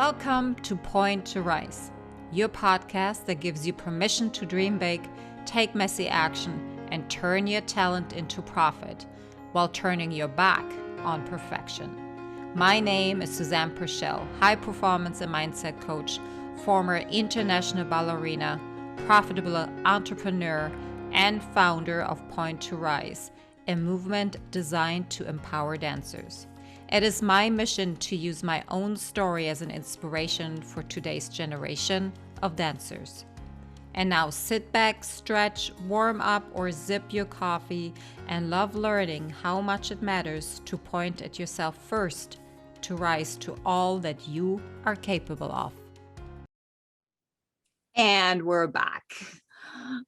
Welcome to Pointe To Rise, your podcast that gives you permission to dream big, take messy action, and turn your talent into profit while turning your back on perfection. My name is Susanne Christy, high performance and mindset coach, former international ballerina, profitable entrepreneur, and founder of Pointe To Rise, a movement designed to empower dancers. It is my mission to use my own story as an inspiration for today's generation of dancers. And now sit back, stretch, warm up, or sip your coffee and love learning how much it matters to point at yourself first to rise to all that you are capable of. And we're back.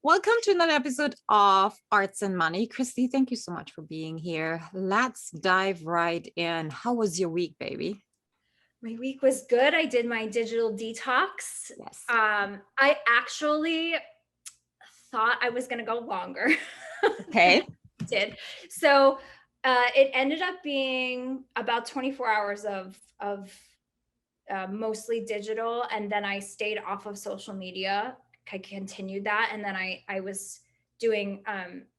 Welcome to another episode of Arts and Money. Christy, thank you so much for being here. Let's dive right in. How was your week, baby? My week was good. I did my digital detox. Yes. I actually thought I was going to go longer. Okay. Did. So it ended up being about 24 hours of mostly digital. And then I stayed off of social media. I continued that. And then I was doing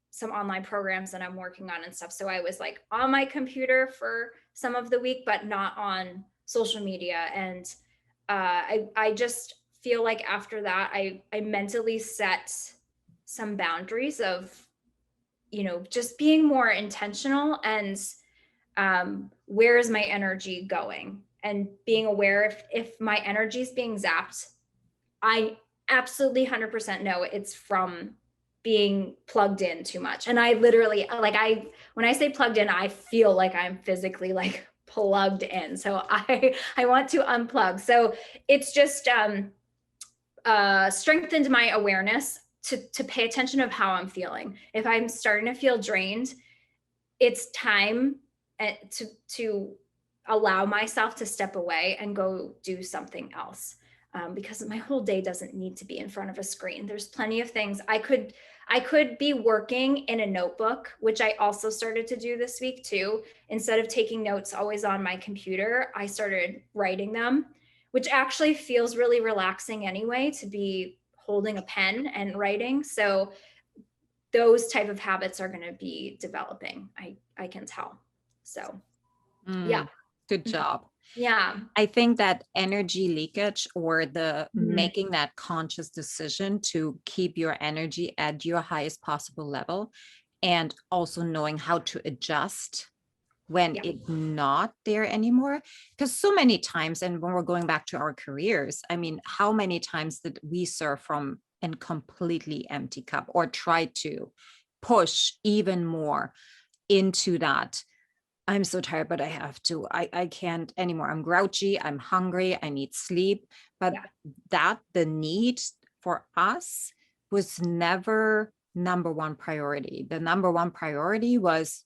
some online programs that I'm working on and stuff. So I was like on my computer for some of the week, but not on social media. And I just feel like after that, I mentally set some boundaries of, just being more intentional and where is my energy going, and being aware if my energy is being zapped, I absolutely 100% know it's from being plugged in too much. And I literally, when I say plugged in, I feel like I'm physically like plugged in. So I want to unplug. So it's just strengthened my awareness to pay attention of how I'm feeling. If I'm starting to feel drained, it's time to allow myself to step away and go do something else. Because my whole day doesn't need to be in front of a screen. There's plenty of things I could be working in a notebook, which I also started to do this week too. Instead of taking notes always on my computer, I started writing them, which actually feels really relaxing anyway, to be holding a pen and writing. So those type of habits are going to be developing. I can tell. So yeah. Good job. Yeah. I think that energy leakage, or the making that conscious decision to keep your energy at your highest possible level, and also knowing how to adjust when it's not there anymore. Because so many times, and when we're going back to our careers, I mean, how many times did we serve from a completely empty cup, or try to push even more into that? I'm so tired, but I have to. I can't anymore. I'm grouchy. I'm hungry. I need sleep. But that the need for us was never number one priority. The number one priority was,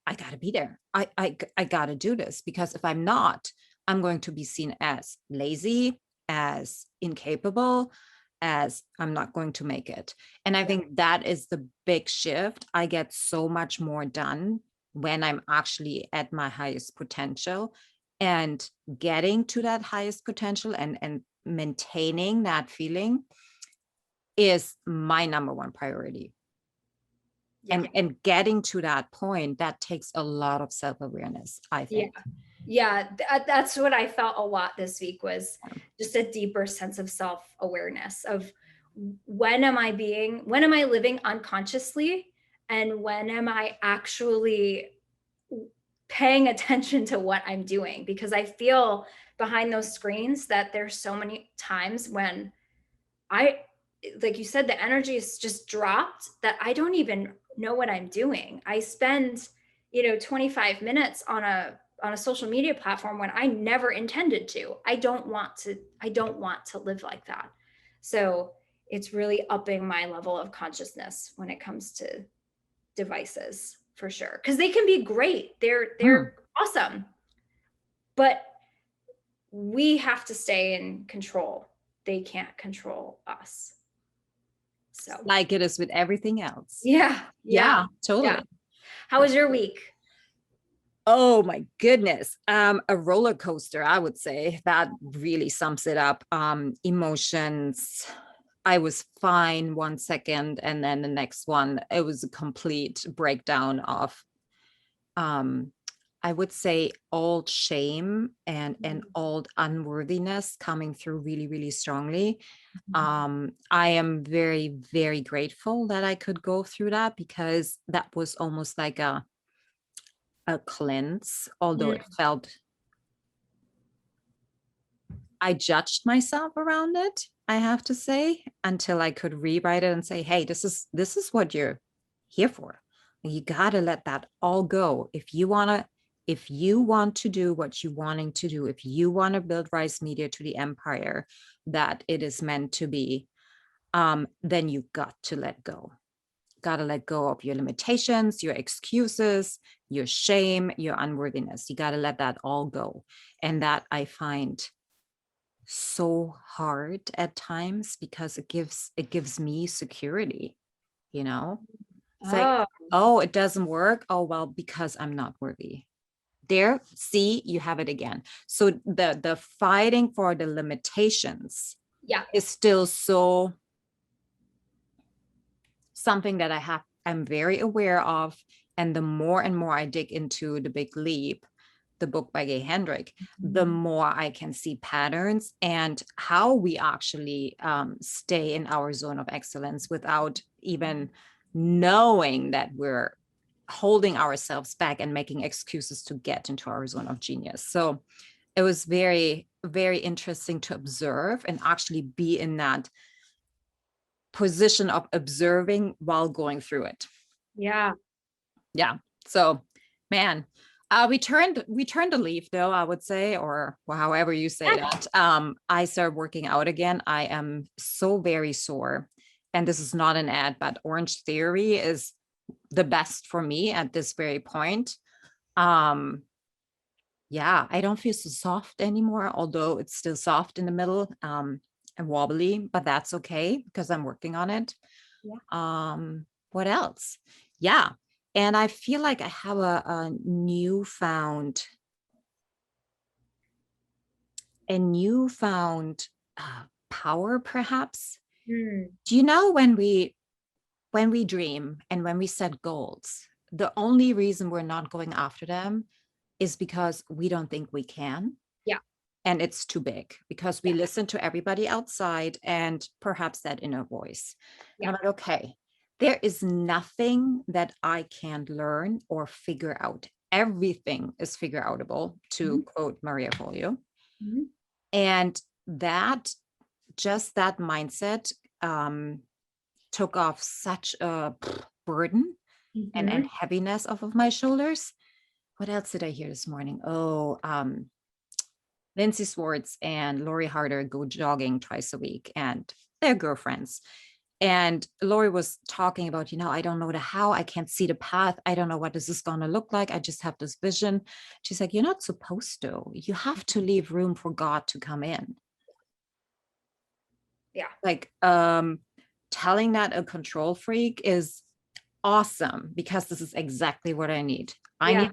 I got to be there. I got to do this, because if I'm not, I'm going to be seen as lazy, as incapable, as I'm not going to make it. And I think that is the big shift. I get so much more done when I'm actually at my highest potential, and getting to that highest potential and maintaining that feeling is my number one priority. And getting to that point, that takes a lot of self-awareness, I think. Yeah, that's what I felt a lot this week, was just a deeper sense of self-awareness of when am I living unconsciously, and when am I actually paying attention to what I'm doing? Because I feel behind those screens that there's so many times when like you said, the energy is just dropped, that I don't even know what I'm doing. I spend, 25 minutes on a social media platform when I never intended to. I don't want to live like that. So it's really upping my level of consciousness when it comes to devices, for sure. Because they can be great. They're awesome. But we have to stay in control. They can't control us. So, like it is with everything else. Yeah, Totally. How was your week? Oh my goodness. A roller coaster, I would say. That really sums it up. Emotions. I was fine 1 second, and then the next one, it was a complete breakdown of um I would say old shame and old unworthiness coming through really, really strongly. I am very, very grateful that I could go through that, because that was almost like a cleanse, although Mm. it felt, I judged myself around it, I have to say, until I could rewrite it and say, hey, this is what you're here for. You got to let that all go. If you want to do what you're wanting to do, if you want to build Rise Media to the empire that it is meant to be, then you got to let go. Got to let go of your limitations, your excuses, your shame, your unworthiness. You got to let that all go. And that I find so hard at times, because it gives me security, you know? It's like, Oh, oh, it doesn't work. Oh, well, because I'm not worthy. There, see, you have it again. So the fighting for the limitations yeah. is still so something that I'm very aware of. And the more and more I dig into The Big Leap, the book by Gay Hendrick, the more I can see patterns and how we actually stay in our zone of excellence without even knowing that we're holding ourselves back and making excuses to get into our zone of genius. So it was very, very interesting to observe and actually be in that position of observing while going through it. Yeah. Yeah. So, man, we turned a leaf, though, I would say, or however you say that. I started working out again. I am so very sore, and this is not an ad, but Orange Theory is the best for me at this very point. Um, yeah, I don't feel so soft anymore, although it's still soft in the middle, and wobbly, but that's okay because I'm working on it. Yeah. What else? Yeah. And I feel like I have a newfound power, perhaps. Mm. Do you know, when we dream and when we set goals, the only reason we're not going after them is because we don't think we can. Yeah. And it's too big, because we Yeah. listen to everybody outside and perhaps that inner voice. And Yeah. I'm like, okay, there is nothing that I can't learn or figure out. Everything is figure outable, to quote Maria Folio. Mhm. And that, just that mindset, took off such a burden and Mhm. heaviness off of my shoulders. What else did I hear this morning? Oh, Lindsay Swartz and Lori Harder go jogging twice a week, and they're girlfriends. And Lori was talking about, I don't know the how, I can't see the path. I don't know what this is going to look like. I just have this vision. She's like, you're not supposed to. You have to leave room for God to come in. Yeah. Like, telling that a control freak is awesome, because this is exactly what I need. Yeah.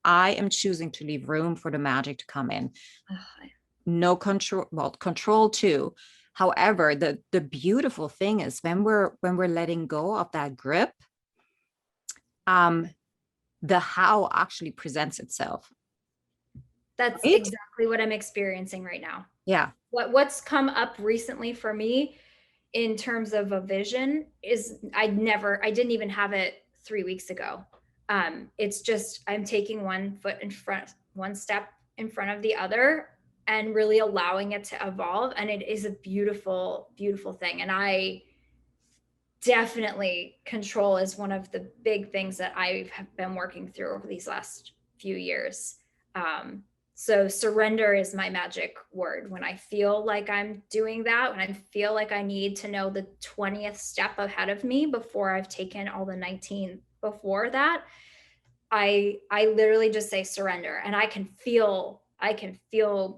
I am choosing to leave room for the magic to come in. Ugh, No control, well, control too. However, the beautiful thing is, when we're letting go of that grip, um, the how actually presents itself. that's Right? exactly what I'm experiencing right now. Yeah. What's come up recently for me in terms of a vision is I didn't even have it 3 weeks ago. It's just I'm taking one step in front of the other and really allowing it to evolve. And it is a beautiful, beautiful thing. And I definitely, control is one of the big things that I have been working through over these last few years. So surrender is my magic word. When I feel like I'm doing that, when I feel like I need to know the 20th step ahead of me before I've taken all the 19 before that, I literally just say surrender, and I can feel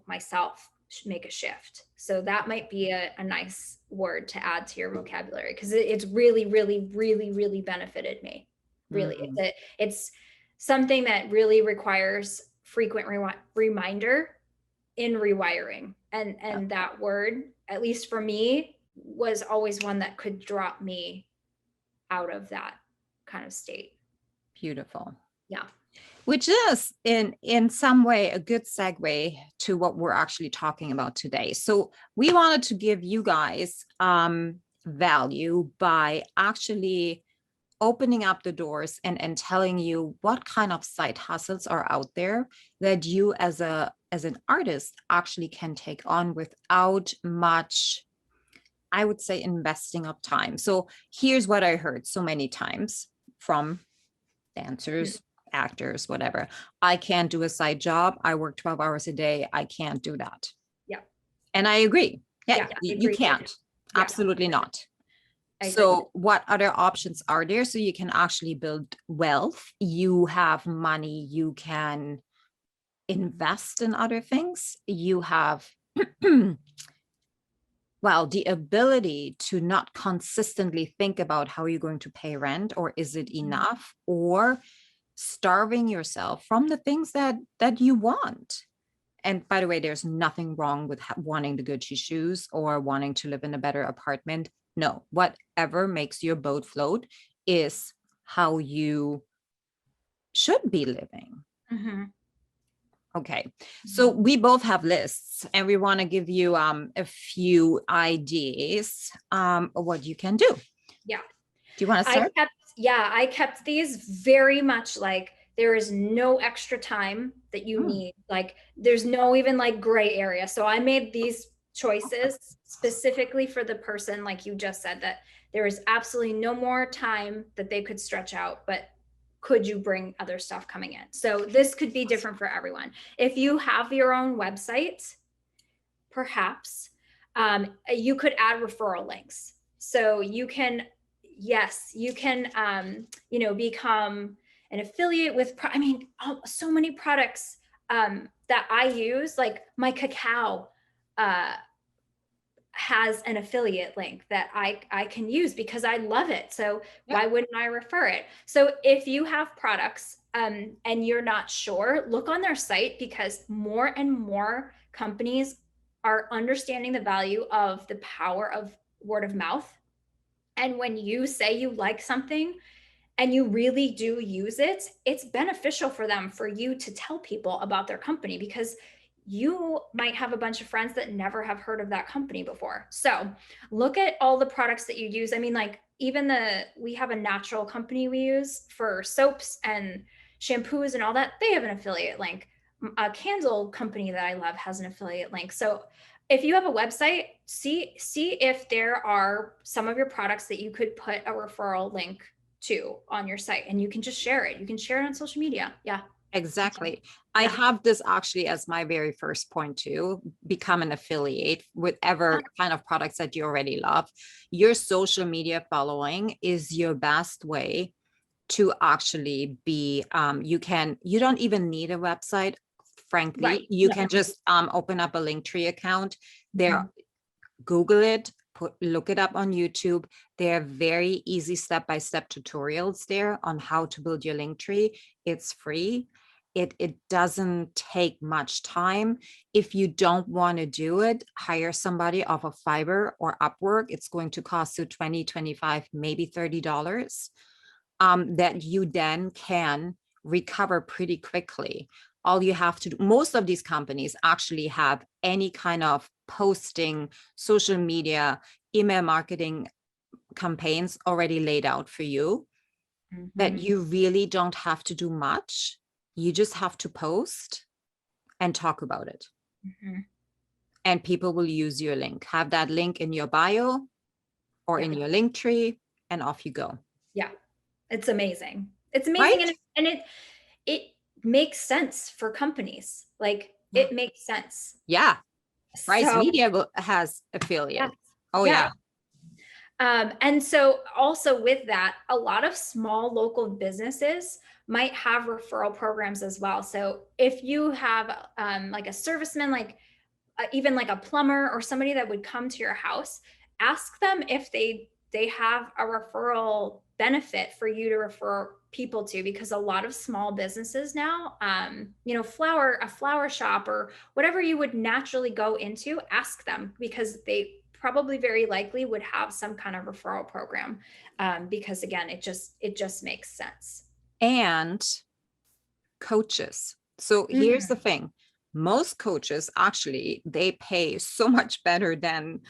myself make a shift. So that might be a nice word to add to your vocabulary, because it's really, really, really, really benefited me. Really, Mm. it's something that really requires frequent reminder in rewiring. And that word, at least for me, was always one that could drop me out of that kind of state. Beautiful. Yeah. Which is in some way a good segue to what we're actually talking about today. So we wanted to give you guys value by actually opening up the doors and telling you what kind of side hustles are out there that you as an artist actually can take on without much, I would say, investing of time. So here's what I heard so many times from dancers, actors, whatever. I can't do a side job. I work 12 hours a day. I can't do that. Yeah. And I agree. Yeah, Yeah, you can't. Yeah. Absolutely not. I So agree. what other options are there so you can actually build wealth? You have money, you can invest in other things. You have, well, the ability to not consistently think about how you're going to pay rent, or is it enough, or starving yourself from the things that you want. And by the way, there's nothing wrong with wanting the Gucci shoes or wanting to live in a better apartment. No, whatever makes your boat float is how you should be living. Mm-hmm. Okay, so we both have lists and we want to give you a few ideas of what you can do. Yeah. Do you want to start? I kept these very much like there is no extra time that you need. Like there's no even like gray area. So I made these choices specifically for the person, like you just said, that there is absolutely no more time that they could stretch out, but could you bring other stuff coming in? So this could be different for everyone. If you have your own website, perhaps you could add referral links. So you can, yes, you can, become an affiliate with, so many products that I use, like my cacao has an affiliate link that I can use because I love it. So why wouldn't I refer it? So if you have products and you're not sure, look on their site, because more and more companies are understanding the value of the power of word of mouth. And when you say you like something and you really do use it, it's beneficial for them, for you to tell people about their company, because you might have a bunch of friends that never have heard of that company before. So look at all the products that you use. I mean, like even we have a natural company we use for soaps and shampoos and all that. They have an affiliate link. A candle company that I love has an affiliate link. So if you have a website, see if there are some of your products that you could put a referral link to on your site, and you can just share it. You can share it on social media. Yeah. Exactly. I have this actually as my very first point to become an affiliate, whatever kind of products that you already love. Your social media following is your best way to actually be, you don't even need a website. Frankly, Right. you can just open up a Linktree account there, Google it, look it up on YouTube. There are very easy step-by-step tutorials there on how to build your Linktree. It's free. It doesn't take much time. If you don't want to do it, hire somebody off of Fiverr or Upwork. It's going to cost you $20, $25, maybe $30 that you then can recover pretty quickly. All you have to do, most of these companies actually have any kind of posting, social media, email marketing campaigns already laid out for you, that you really don't have to do much. You just have to post and talk about it. And people will use your link. Have that link in your bio or in your link tree, and off you go. Yeah. It's amazing. It's amazing. Right? And it makes sense for companies. Like it makes sense. Yeah. Rise Media has affiliates. Oh yeah. And so also with that, a lot of small local businesses might have referral programs as well. So if you have like a serviceman, like even like a plumber or somebody that would come to your house, ask them if they have a referral benefit for you to refer people to, because a lot of small businesses now, you know, a flower shop or whatever you would naturally go into, ask them, because they probably very likely would have some kind of referral program, because again, it just makes sense. And coaches. So here's the thing. Most coaches actually, they pay so much better than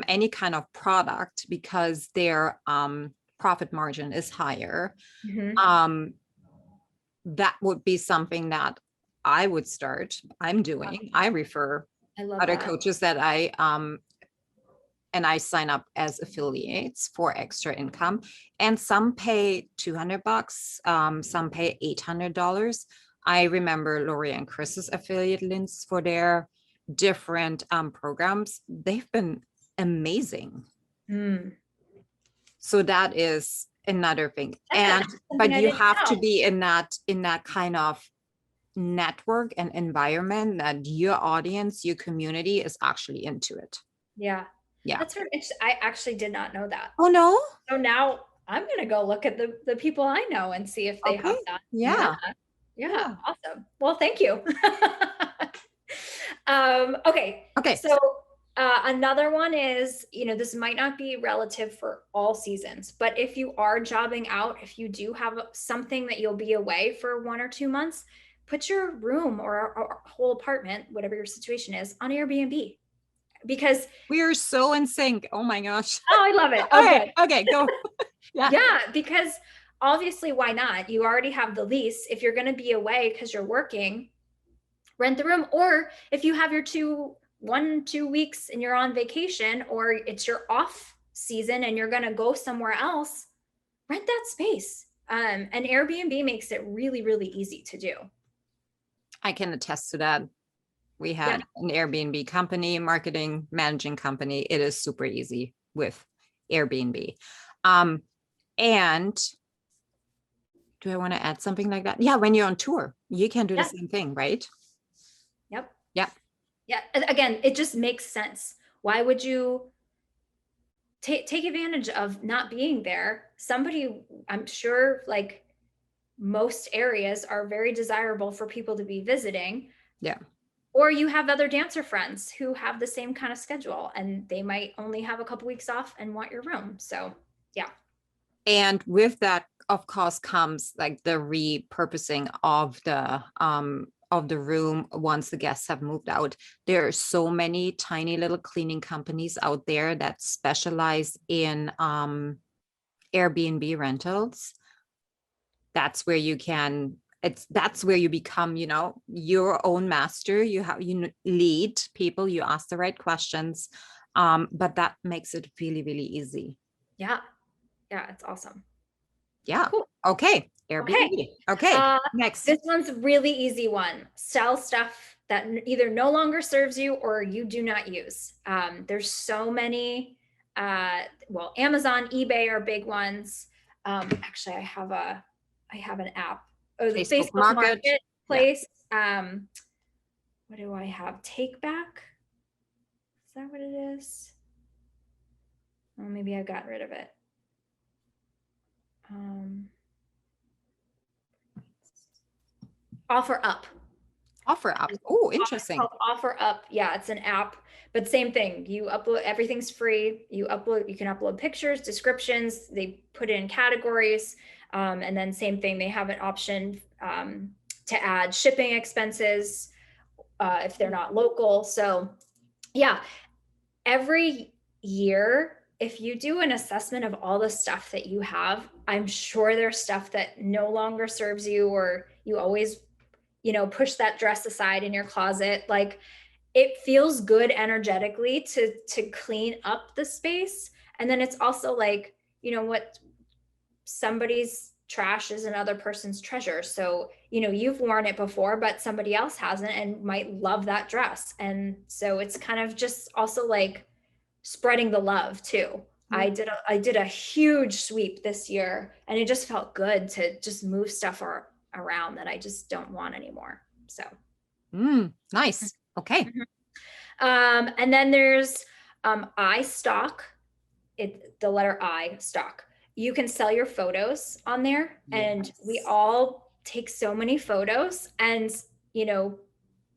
any kind of product, because their profit margin is higher. That would be something that I would start. I'm doing. I refer other coaches that and I sign up as affiliates for extra income. And some pay $200, some pay $800. I remember Lori and Chris's affiliate links for their different programs. They've been amazing. So that is another thing. But you have to be in that kind of network and environment that your audience, your community is actually into it. Yeah. That's sort of, I actually did not know that. Oh no. So now I'm gonna go look at the people I know and see if they have that. Yeah. Awesome. Well, thank you. Okay. So another one is, you know, this might not be relative for all seasons, but if you are jobbing out, if you do have something that you'll be away for 1 or 2 months, put your room or whole apartment, whatever your situation is, on Airbnb. Because we are so in sync. Oh my gosh. Oh, I love it. Okay, go. Yeah, because obviously, why not? You already have the lease. If you're going to be away because you're working, rent the room. Or if you have your 1-2 weeks and you're on vacation, or it's your off season and you're going to go somewhere else, rent that space. And Airbnb makes it really, really easy to do. I can attest to that. We had an Airbnb company, marketing, managing company. It is super easy with Airbnb. And do I want to add something like that? Yeah, when you're on tour, you can do the same thing, right? Yep. Yeah. Yeah. Again, it just makes sense. Why would you take advantage of not being there? Somebody, I'm sure, like most areas are very desirable for people to be visiting. Yeah. Or you have other dancer friends who have the same kind of schedule, and they might only have a couple weeks off and want your room. So, yeah. And with that, of course, comes like the repurposing of the room once the guests have moved out. There are so many tiny little cleaning companies out there that specialize in Airbnb rentals. That's where you can. That's where you become, you know, your own master. You lead people, you ask the right questions, but that makes it really, really easy. Yeah, it's awesome. Yeah. Cool. Okay. Airbnb. Okay. Next. This one's a really easy one. Sell stuff that either no longer serves you or you do not use. There's so many. Well, Amazon, eBay are big ones. Actually, I have an app. Oh, the Facebook Marketplace. What do I have? Take Back? Is that what it is? Oh, maybe I've gotten rid of it. Offer Up. Oh, interesting. Offer Up. Yeah, it's an app, but same thing. You upload, everything's free. You can upload pictures, descriptions. They put it in categories. And then same thing, they have an option to add shipping expenses if they're not local. So yeah, every year, if you do an assessment of all the stuff that you have, I'm sure there's stuff that no longer serves you, or you always, you know, push that dress aside in your closet. Like, it feels good energetically to clean up the space. And then it's also like, you know what, somebody's trash is another person's treasure. So, you know, you've worn it before, but somebody else hasn't and might love that dress. And so it's kind of just also like spreading the love too. Mm-hmm. I did a huge sweep this year, and it just felt good to just move stuff around that I just don't want anymore. So nice. Okay. Mm-hmm. And then there's iStock. The letter I, stock. you can sell your photos on there, and we Yes. all take so many photos, and you know,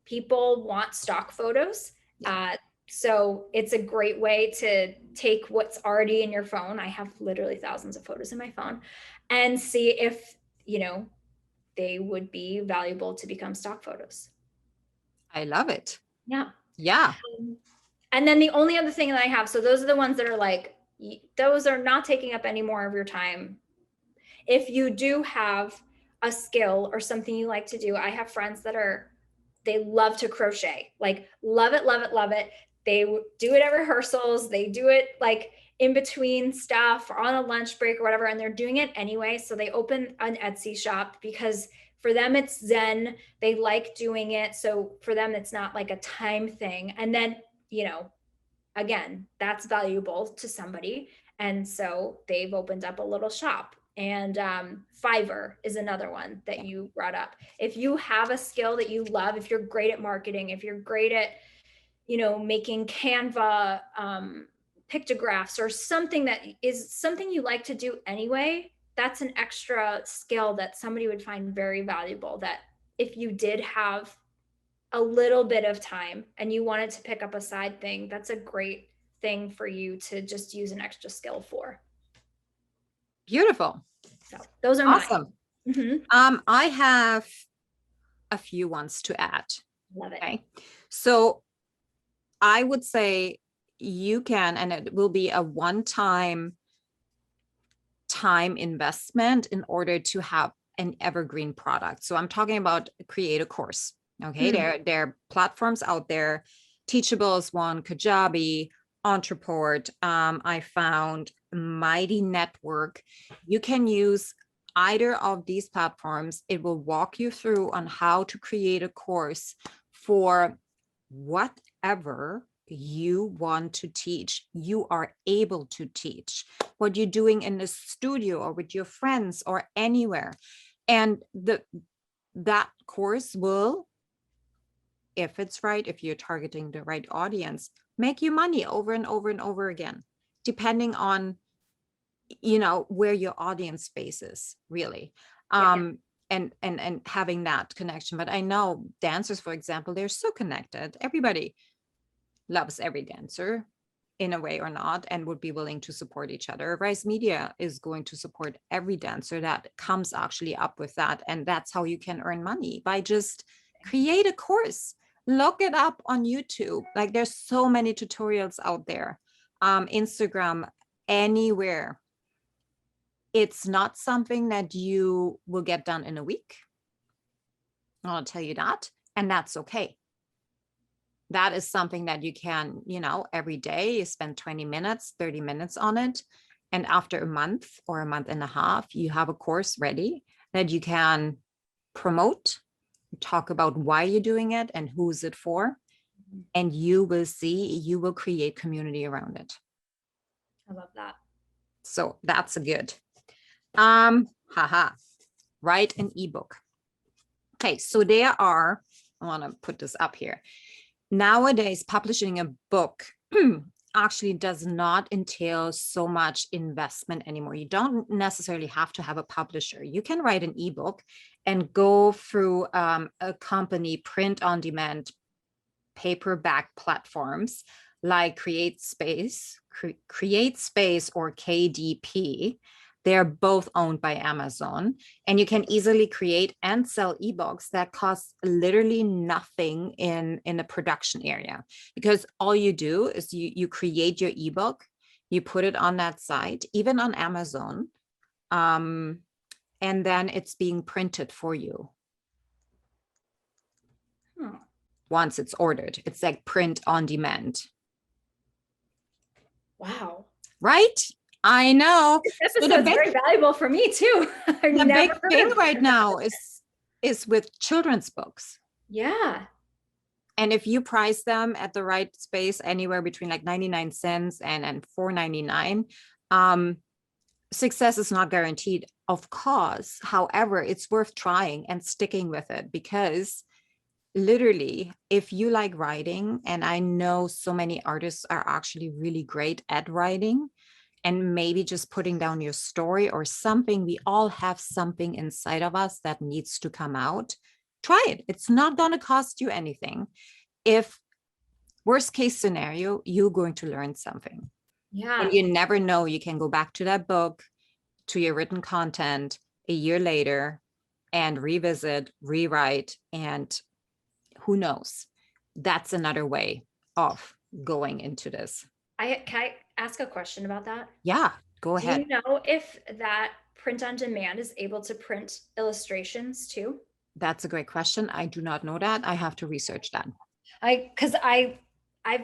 people want stock photos. Yeah. So it's a great way to take what's already in your phone. I have literally thousands of photos in my phone, and see if, you know, they would be valuable to become stock photos. I love it. Yeah. Yeah. And then the only other thing that I have, so those are the ones that are like, those are not taking up any more of your time. If you do have a skill or something you like to do, I have friends that they love to crochet, like love it, love it, love it. They do it at rehearsals. They do it like in between stuff or on a lunch break or whatever, and they're doing it anyway. So they open an Etsy shop because for them it's zen. They like doing it. So for them, it's not like a time thing. And then, you know, again, that's valuable to somebody. And so they've opened up a little shop. And Fiverr is another one that Yeah. you brought up. If you have a skill that you love, if you're great at marketing, if you're great at, you know, making Canva pictographs or something that is something you like to do anyway, that's an extra skill that somebody would find very valuable, that if you did have a little bit of time and you wanted to pick up a side thing, that's a great thing for you to just use an extra skill for. Beautiful. So those are mine. Awesome. Mm-hmm. I have a few ones to add. Love it. Okay. So I would say you can, and it will be a one-time time investment in order to have an evergreen product. So I'm talking about create a course. Okay. There are platforms out there. Teachable is one, Kajabi, Entreport. I found Mighty Network. You can use either of these platforms. It will walk you through on how to create a course for whatever you want to teach. You are able to teach what you're doing in the studio or with your friends or anywhere. And that course will, if it's right, if you're targeting the right audience, make you money over and over and over again, depending on, you know, where your audience space is really. And having that connection. But I know dancers, for example, they're so connected. Everybody loves every dancer in a way or not, and would be willing to support each other. Rise Media is going to support every dancer that comes actually up with that. And that's how you can earn money, by just create a course. Look it up on YouTube. Like there's so many tutorials out there. Instagram, anywhere. It's not something that you will get done in a week. I'll tell you that. And that's okay. That is something that you can, you know, every day you spend 20 minutes, 30 minutes on it. And after a month or a month and a half, you have a course ready that you can promote, talk about why you're doing it and who's it for. And you will see, you will create community around it. I love that. So that's a good. Write an ebook. Okay, so there are, I want to put this up here. Nowadays, publishing a book actually does not entail so much investment anymore. You don't necessarily have to have a publisher. You can write an ebook and go through a company print on demand paperback platforms like Create Space or KDP. They're both owned by Amazon, and you can easily create and sell ebooks that cost literally nothing in the production area, because all you do is you create your ebook, you put it on that site, even on Amazon, and then it's being printed for you. Once it's ordered, it's like print on demand. Wow. Right? I know. This episode's very valuable for me too. The big thing right now is with children's books. Yeah. And if you price them at the right space, anywhere between like 99 cents and $4.99, success is not guaranteed, of course. However, it's worth trying and sticking with it, because literally, if you like writing, and I know so many artists are actually really great at writing, and maybe just putting down your story or something. We all have something inside of us that needs to come out. Try it. It's not going to cost you anything. If worst case scenario, you're going to learn something. Yeah. And you never know, you can go back to that book, to your written content a year later and revisit, rewrite, and who knows? That's another way of going into this. Can I ask a question about that? Yeah, go Do ahead. you know if that print on demand is able to print illustrations too? That's a great question. I do not know that. I have to research that. Because I've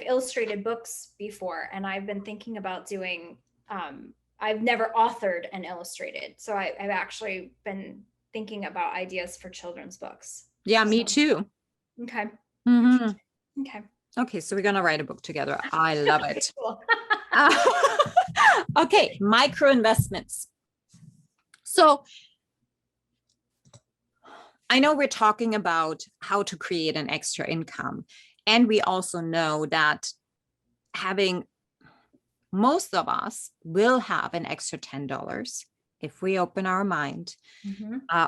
illustrated books before, and I've been thinking about doing. I've never authored and illustrated, so I've actually been thinking about ideas for children's books. Yeah, me too. Okay. Mhm. Okay. Okay, so we're gonna write a book together. I love it. Cool. Okay, micro investments. So I know we're talking about how to create an extra income, and we also know that most of us will have an extra $10 if we open our mind,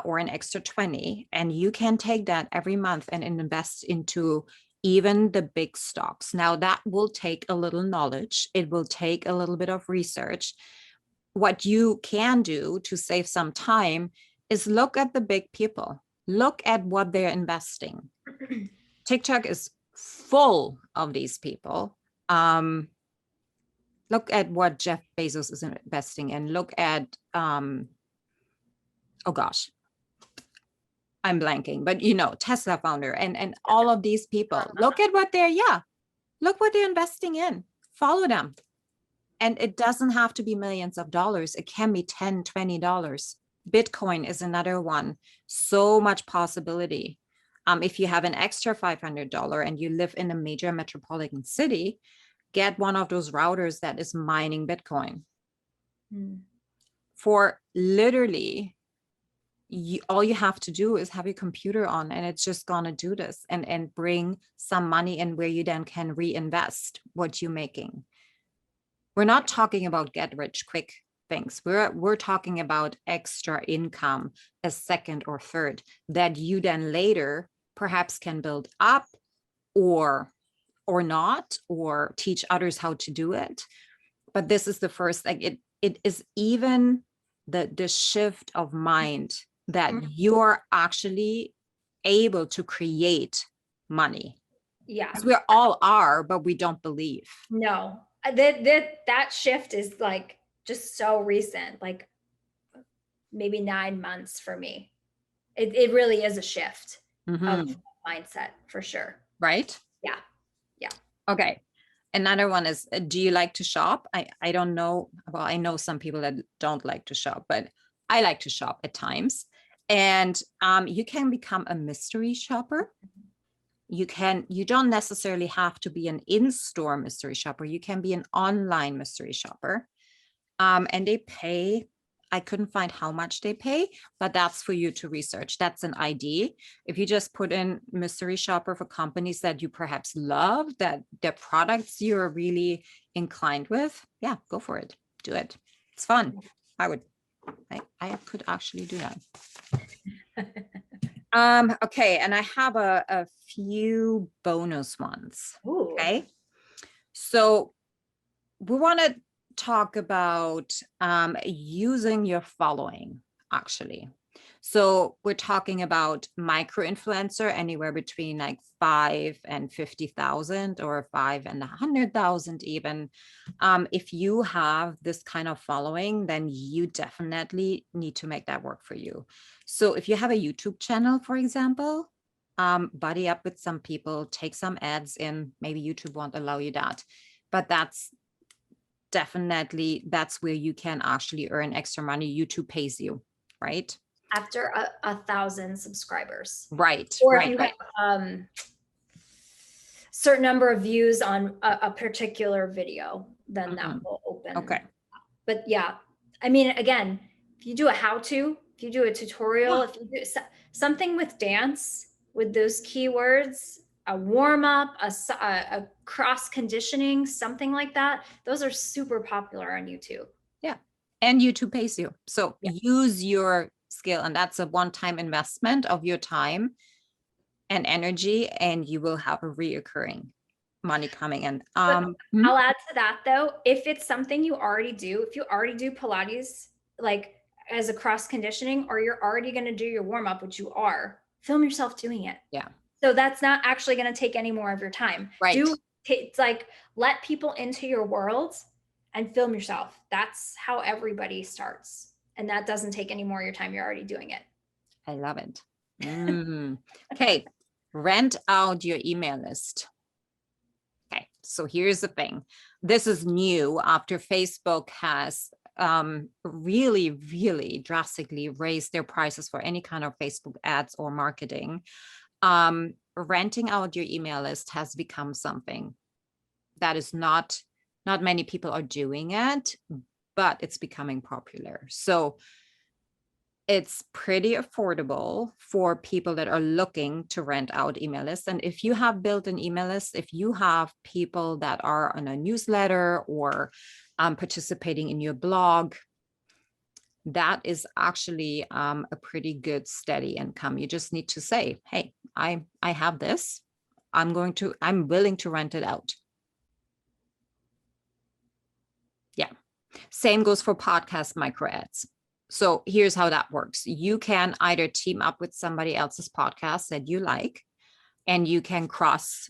or an extra 20, and you can take that every month and invest into even the big stocks. Now that will take a little knowledge. It will take a little bit of research. What you can do to save some time is look at the big people, look at what they're investing. TikTok is full of these people. Look at what Jeff Bezos is investing in. Look at, oh gosh, I'm blanking, but Tesla founder and all of these people. Look at what look what they're investing in. Follow them. And it doesn't have to be millions of dollars. It can be $10, $20. Bitcoin is another one. So much possibility. If you have an extra $500 and you live in a major metropolitan city, get one of those routers that is mining Bitcoin. For literally, all you have to do is have your computer on, and it's just going to do this and bring some money in where you then can reinvest what you're making. We're not talking about get rich quick things. We're talking about extra income, a second or third, that you then later perhaps can build up or not, or teach others how to do it. But this is the first, like it is even the shift of mind that you're actually able to create money. Yeah. We all are, but we don't believe. No, that shift is like just so recent, like maybe 9 months for me. It really is a shift of mindset for sure. Right? Yeah. Okay. Another one is, do you like to shop? I don't know. Well, I know some people that don't like to shop, but I like to shop at times. And you can become a mystery shopper. You don't necessarily have to be an in-store mystery shopper. You can be an online mystery shopper. And they pay, I couldn't find how much they pay, but that's for you to research. That's an idea. If you just put in mystery shopper for companies that you perhaps love, that their products you're really inclined with, yeah, go for it. Do it. It's fun. I could actually do that. Okay, and I have a few bonus ones. Ooh. Okay, so we want to talk about using your following, actually. So we're talking about micro influencer, anywhere between like 5 and 50,000 or 5 and 100,000 even. If you have this kind of following, then you definitely need to make that work for you. So if you have a YouTube channel, for example, buddy up with some people, take some ads in. Maybe YouTube won't allow you that, but that's where you can actually earn extra money. YouTube pays you, right? After 1,000 subscribers. Right. Or right, if you right. have certain number of views on a particular video, then that will open. Okay. But yeah, I mean, again, if you do a how-to, if you do a tutorial, if you do something with dance, with those keywords, a warm-up, a cross conditioning, something like that, those are super popular on YouTube. Yeah. And YouTube pays you. So Yeah. use your skill, and that's a one-time investment of your time and energy, and you will have a reoccurring money coming in. But I'll add to that though, if it's something you already do, if you already do Pilates, like as a cross conditioning, or you're already going to do your warm up, which you are, film yourself doing it. Yeah. So that's not actually going to take any more of your time. Right. It's like, let people into your world and film yourself. That's how everybody starts. And that doesn't take any more of your time. You're already doing it. I love it. Okay. Rent out your email list. Okay. So here's the thing. This is new after Facebook has really, really drastically raised their prices for any kind of Facebook ads or marketing. Renting out your email list has become something that is not many people are doing it, but it's becoming popular. So it's pretty affordable for people that are looking to rent out email lists. And if you have built an email list, if you have people that are on a newsletter or participating in your blog, that is actually a pretty good steady income. You just need to say, hey, I have this. I'm willing to rent it out. Yeah. Same goes for podcast micro ads. So here's how that works. You can either team up with somebody else's podcast that you like, and you can cross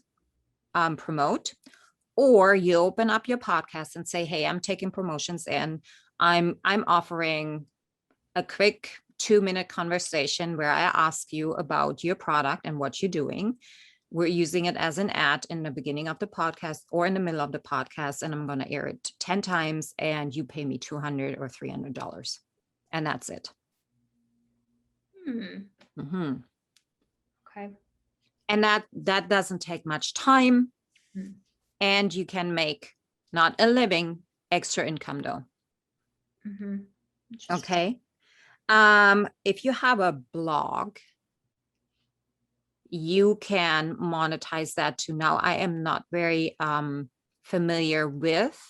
promote, or you open up your podcast and say, hey, I'm taking promotions and I'm offering a quick 2-minute conversation where I ask you about your product and what you're doing. We're using it as an ad in the beginning of the podcast or in the middle of the podcast, and I'm going to air it 10 times and you pay me $200 or $300. And that's it. Okay. And that doesn't take much time. And you can make not a living, extra income though. Okay. If you have a blog, you can monetize that too. Now, I am not very familiar with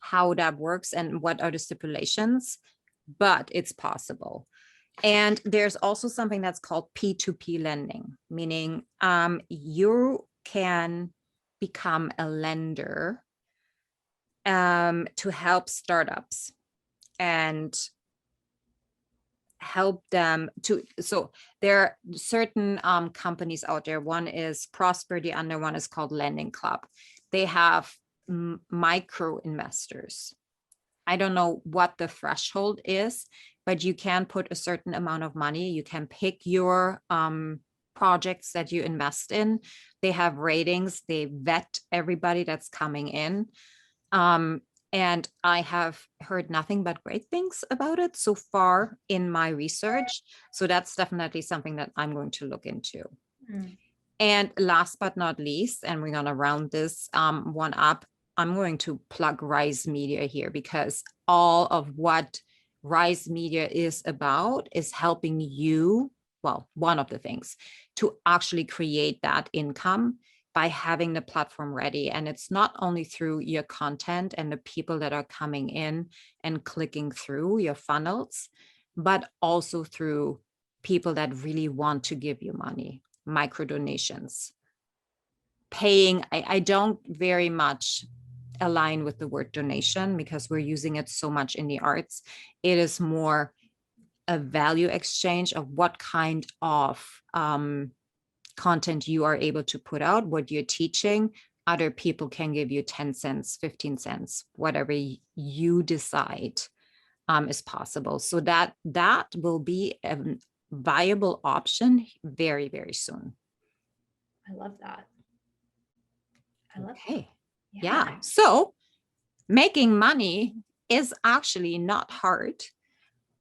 how that works and what are the stipulations, but it's possible. And there's also something that's called P2p lending, meaning you can become a lender to help startups and help them to, so there are certain companies out there. One is Prosper, the other one is called Lending Club. They have micro investors. I don't know what the threshold is, but you can put a certain amount of money. You can pick your projects that you invest in. They have ratings. They vet everybody that's coming in. And I have heard nothing but great things about it so far in my research. So that's definitely something that I'm going to look into. And last but not least, and we're going to round this one up, I'm going to plug Rise Media here, because all of what Rise Media is about is helping you, well, one of the things, to actually create that income by having the platform ready. And it's not only through your content and the people that are coming in and clicking through your funnels, but also through people that really want to give you money, micro donations, paying. I don't very much align with the word donation because we're using it so much in the arts. It is more a value exchange of what kind of content you are able to put out, what you're teaching. Other people can give you 10 cents, 15 cents, whatever you decide is possible. So that will be a viable option very, very soon. I love that. I love that. Yeah. Yeah. So making money is actually not hard.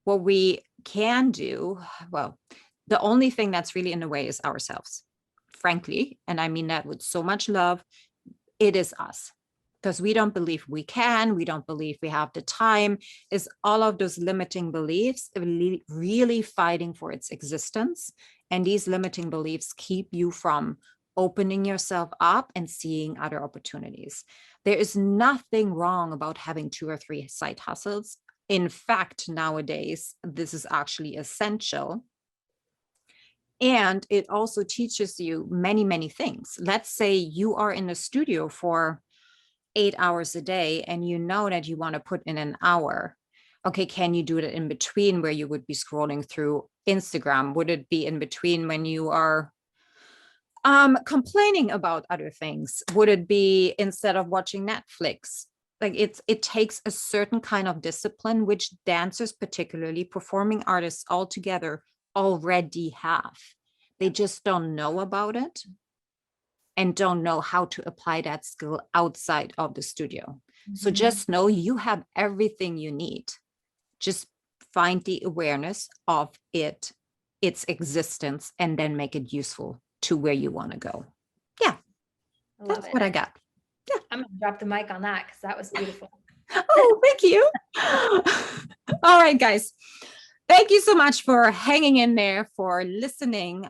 What we can do, well, the only thing that's really in the way is ourselves, frankly. And I mean that with so much love. It is us, because we don't believe we can. We don't believe we have the time. Is all of those limiting beliefs really fighting for its existence. And these limiting beliefs keep you from opening yourself up and seeing other opportunities. There is nothing wrong about having 2 or 3 side hustles. In fact, nowadays, this is actually essential. And it also teaches you many, many things. Let's say you are in the studio for 8 hours a day and you know that you want to put in an hour. Okay, can you do it in between where you would be scrolling through Instagram? Would it be in between when you are complaining about other things? Would it be instead of watching Netflix? Like it takes a certain kind of discipline, which dancers, particularly performing artists altogether, already have. They just don't know about it and don't know how to apply that skill outside of the studio. So just know you have everything you need. Just find the awareness of its existence, and then make it useful to where you want to go. Yeah, that's what I got. Yeah, I'm gonna drop the mic on that because that was beautiful. Oh, thank you. All right, guys. Thank you so much for hanging in there, for listening.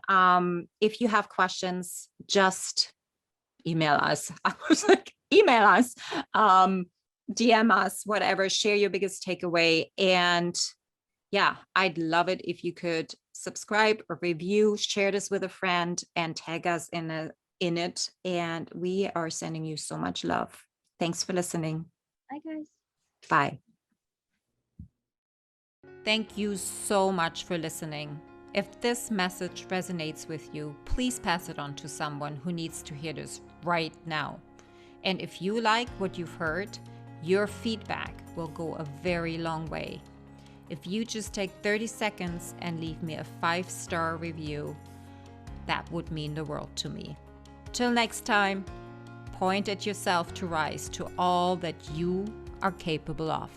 If you have questions, just email us. I was like, email us, DM us, whatever, share your biggest takeaway. And yeah, I'd love it if you could subscribe or review, share this with a friend, and tag us in it. And we are sending you so much love. Thanks for listening. Bye, guys. Bye. Thank you so much for listening. If this message resonates with you, please pass it on to someone who needs to hear this right now. And if you like what you've heard, your feedback will go a very long way. If you just take 30 seconds and leave me a 5-star review, that would mean the world to me. Till next time, point at yourself to rise to all that you are capable of.